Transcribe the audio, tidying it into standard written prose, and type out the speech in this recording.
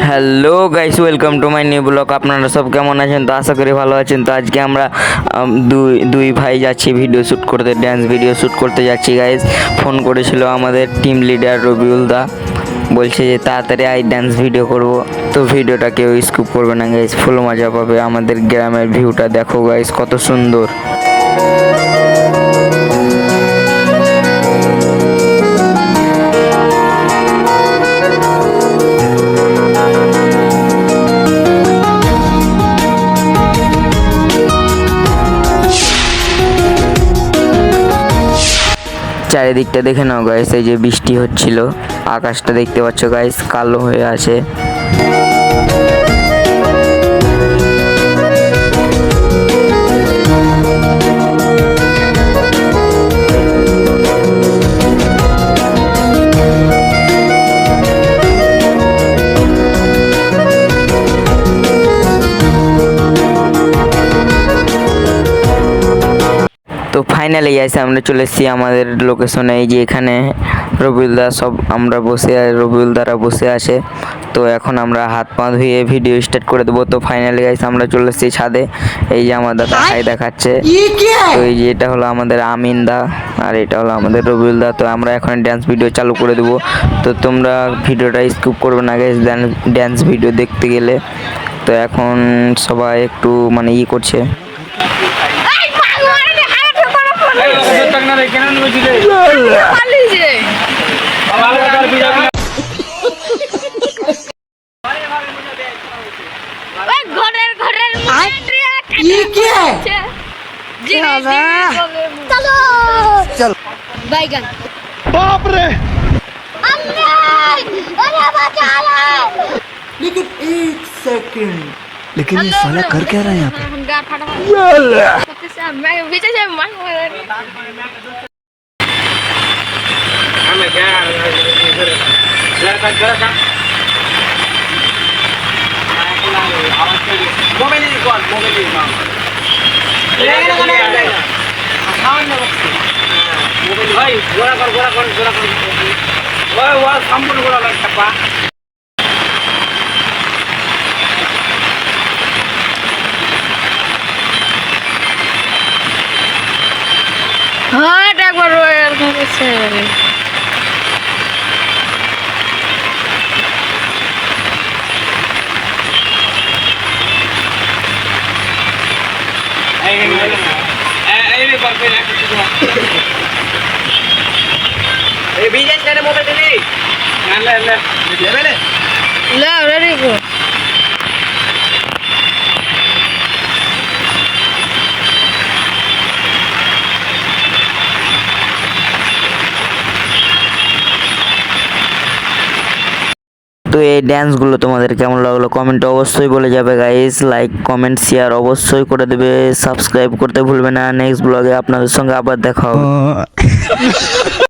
Hello guys, welcome to my new blog. আপনারা সব কেমন আছেন? তো আশা করি ভালো আছেন। তো আজকে আমরা দুই ভাই যাচ্ছি ভিডিও শ্যুট করতে, ড্যান্স ভিডিও শ্যুট করতে যাচ্ছি গাইস। ফোন করেছিল আমাদের টিম লিডার রবিউল দা, বলছে যে তাড়াতাড়ি ড্যান্স ভিডিও করব। তো ভিডিওটা কেউ স্কিপ করবে না গাইস, ফুল মজা পাবে। আমাদের গ্রামের ভিউটা দেখো গাইস, কত সুন্দর। চারিদিকটা দেখে নাও গাইস, এই যে বৃষ্টি হচ্ছিল, আকাশটা দেখতে পাচ্ছ গাইস, কালো হয়ে আছে। তো ফাইনালি গাইস আমরা চলে এসেছি আমাদের লোকেশনে। এই যে এখানে রবিউলদা সব আমরা রবিউলদারা বসে আছে। তো এখন আমরা হাত পা ধুয়ে ভিডিও স্টার্ট করে দেবো। তো ফাইনালি গাইস আমরা চলে এসেছি ছাদে। এই যে আমার দাদা হাই দেখাচ্ছে। তো এই যে এটা হলো আমাদের আমিন দা, আর এটা হলো আমাদের রবিউলদা। তো আমরা এখন ড্যান্স ভিডিও চালু করে দেবো। তো তোমরা ভিডিওটা স্কিপ করবে না গাইস, ড্যান্স ভিডিও দেখতে গেলে। তো এখন সবাই একটু মানে করছে। बैगन बाप रे। लेकिन एक सेकंड, लेकिन ये साला कर क्या रहा है यहाँ पे? ভাই গোড়া কর ওই সম্পূর্ণ গোড়া লাগছে পা। हाँ একবার রয়্যাল খাচ্ছে ला रेडी को তো এই ড্যান্সগুলো তোমাদের কেমন লাগলো কমেন্টে অবশ্যই বলে যাবে গাইস। লাইক কমেন্ট শেয়ার অবশ্যই করে দেবে, সাবস্ক্রাইব করতে ভুলবে না। নেক্সট ব্লগে আপনাদের সঙ্গে আবার দেখা হবে।